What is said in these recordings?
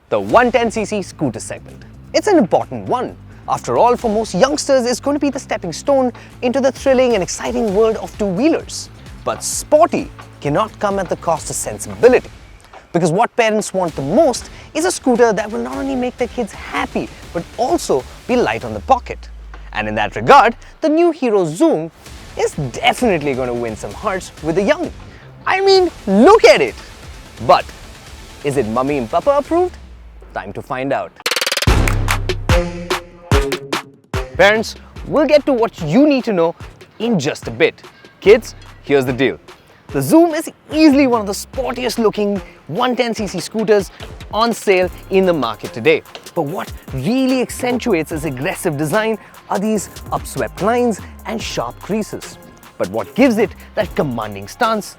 the 110cc scooter segment. It's an important one. After all, for most youngsters, it's going to be the stepping stone into the thrilling and exciting world of two-wheelers. But Sporty cannot come at the cost of sensibility. Because what parents want the most is a scooter that will not only make their kids happy, but also be light on the pocket. And in that regard, the new Hero Xoom is definitely going to win some hearts with the young. I mean, look at it! But is it mummy and papa approved? Time to find out. Parents, we'll get to what you need to know in just a bit. Kids, here's the deal. The Xoom is easily one of the sportiest looking 110cc scooters on sale in the market today. But what really accentuates its aggressive design are these upswept lines and sharp creases. But what gives it that commanding stance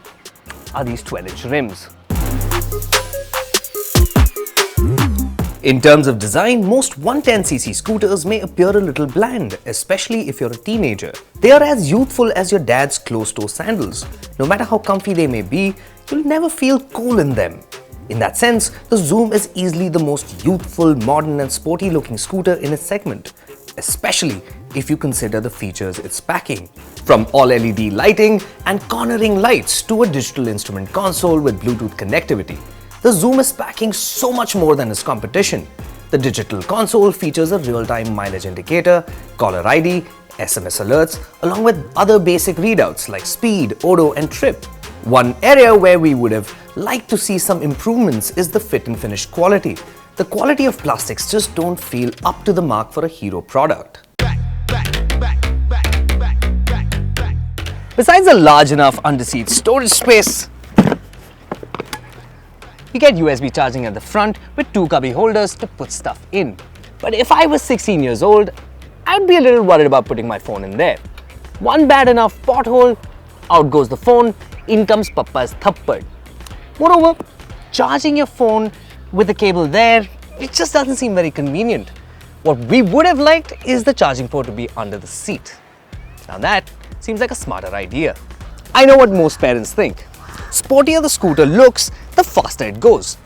are these 12-inch rims. In terms of design, most 110cc scooters may appear a little bland, especially if you're a teenager. They are as youthful as your dad's closed-toe sandals. No matter how comfy they may be, you'll never feel cool in them. In that sense, the Xoom is easily the most youthful, modern and sporty-looking scooter in its segment, especially if you consider the features it's packing. From all-LED lighting and cornering lights to a digital instrument console with Bluetooth connectivity, the Xoom is packing so much more than its competition. The digital console features a real-time mileage indicator, caller ID, SMS alerts, along with other basic readouts like speed, odo and trip. One area where we would have liked to see some improvements is the fit and finish quality. The quality of plastics just don't feel up to the mark for a Hero product. Besides a large enough under-seat storage space, you get USB charging at the front with two cubby holders to put stuff in. But if I was 16 years old, I'd be a little worried about putting my phone in there. One bad enough pothole, out goes the phone, in comes Papa's thappad. Moreover, charging your phone with the cable there, it just doesn't seem very convenient. What we would have liked is the charging port to be under the seat. Now that seems like a smarter idea. I know what most parents think. Sportier the scooter looks, the faster it goes.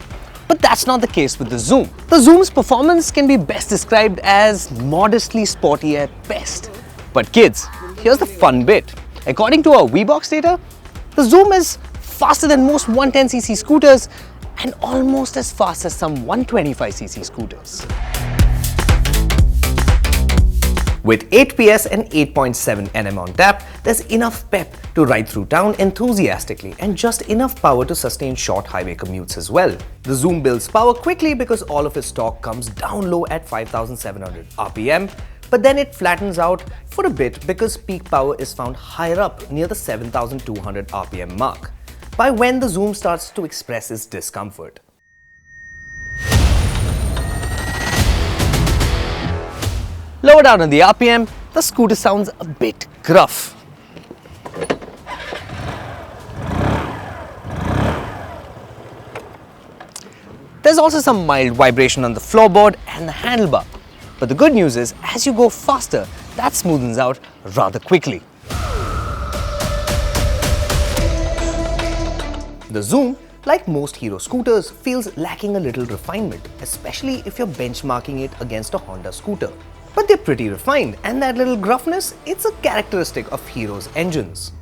But that's not the case with the Xoom. The Xoom's performance can be best described as modestly sporty at best. But kids, here's the fun bit. According to our WeBox data, the Xoom is faster than most 110cc scooters and almost as fast as some 125cc scooters. With 8 PS and 8.7 Nm on tap, there's enough pep to ride through town enthusiastically and just enough power to sustain short highway commutes as well. The Xoom builds power quickly because all of its torque comes down low at 5,700 RPM, but then it flattens out for a bit because peak power is found higher up near the 7,200 RPM mark, by when the Xoom starts to express its discomfort. Lower down on the RPM, the scooter sounds a bit gruff. There's also some mild vibration on the floorboard and the handlebar. But the good news is, as you go faster, that smoothens out rather quickly. The Xoom, like most Hero scooters, feels lacking a little refinement, especially if you're benchmarking it against a Honda scooter. But they're pretty refined, and that little gruffness, it's a characteristic of Hero's engines.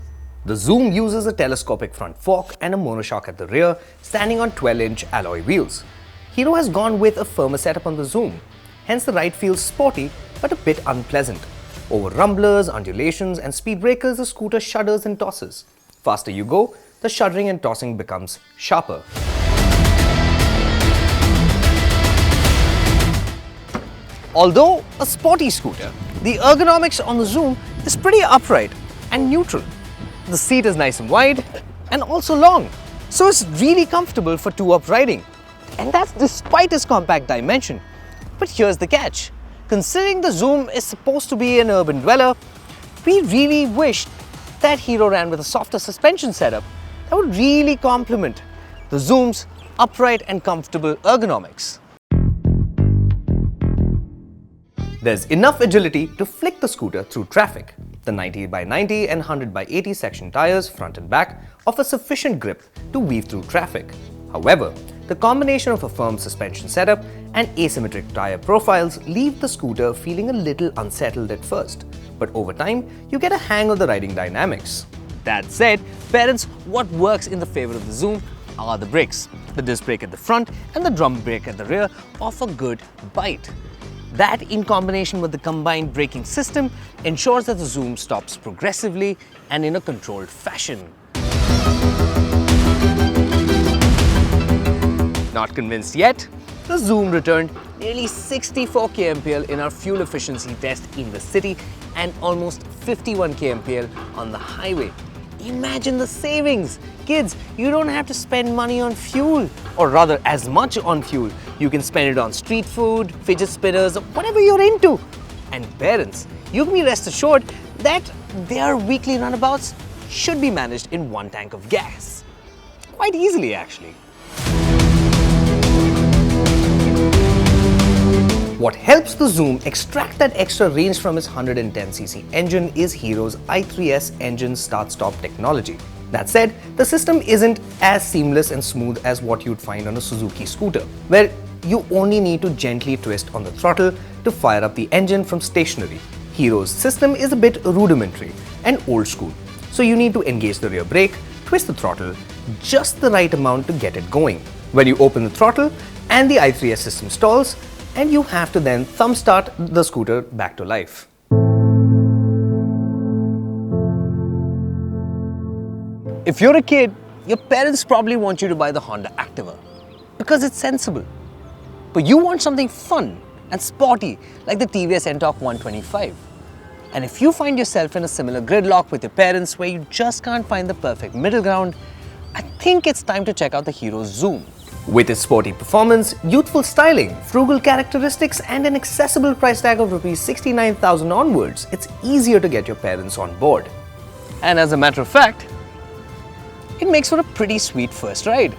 The Xoom uses a telescopic front fork and a monoshock at the rear, standing on 12-inch alloy wheels. Hero has gone with a firmer setup on the Xoom, hence the ride feels sporty but a bit unpleasant. Over rumblers, undulations and speed breakers, the scooter shudders and tosses. Faster you go, the shuddering and tossing becomes sharper. Although a sporty scooter, the ergonomics on the Xoom is pretty upright and neutral. The seat is nice and wide and also long, so it's really comfortable for two-up riding. And that's despite its compact dimension. But here's the catch. Considering the Xoom is supposed to be an urban dweller, we really wished that Hero ran with a softer suspension setup that would really complement the Xoom's upright and comfortable ergonomics. There's enough agility to flick the scooter through traffic. The 90x90 and 100x80 section tires, front and back, offer sufficient grip to weave through traffic. However, The combination of a firm suspension setup and asymmetric tire profiles leave the scooter feeling a little unsettled at first, but over time, you get a hang of the riding dynamics. That said, parents, what works in the favor of the Xoom are the brakes. The disc brake at the front and the drum brake at the rear offer good bite. That, in combination with the combined braking system, ensures that the Xoom stops progressively and in a controlled fashion. Not convinced yet? The Xoom returned nearly 64 kmpl in our fuel efficiency test in the city and almost 51 kmpl on the highway. Imagine the savings! Kids, you don't have to spend money on fuel, or rather as much on fuel. You can spend it on street food, fidget spinners, or whatever you're into. And parents, you can be rest assured that their weekly runabouts should be managed in one tank of gas. Quite easily, actually. What helps the Xoom extract that extra range from its 110cc engine is Hero's i3S engine start-stop technology. That said, the system isn't as seamless and smooth as what you'd find on a Suzuki scooter, where you only need to gently twist on the throttle to fire up the engine from stationary. Hero's system is a bit rudimentary and old school, so you need to engage the rear brake, twist the throttle just the right amount to get it going. When you open the throttle and the i3S system stalls, and you have to then thumb start the scooter back to life. If you're a kid, your parents probably want you to buy the Honda Activa because it's sensible. But you want something fun and sporty like the TVS NTORQ 125. And if you find yourself in a similar gridlock with your parents where you just can't find the perfect middle ground, I think it's time to check out the Hero Xoom. With its sporty performance, youthful styling, frugal characteristics and an accessible price tag of Rs 69,000 onwards, it's easier to get your parents on board. And as a matter of fact, it makes for a pretty sweet first ride.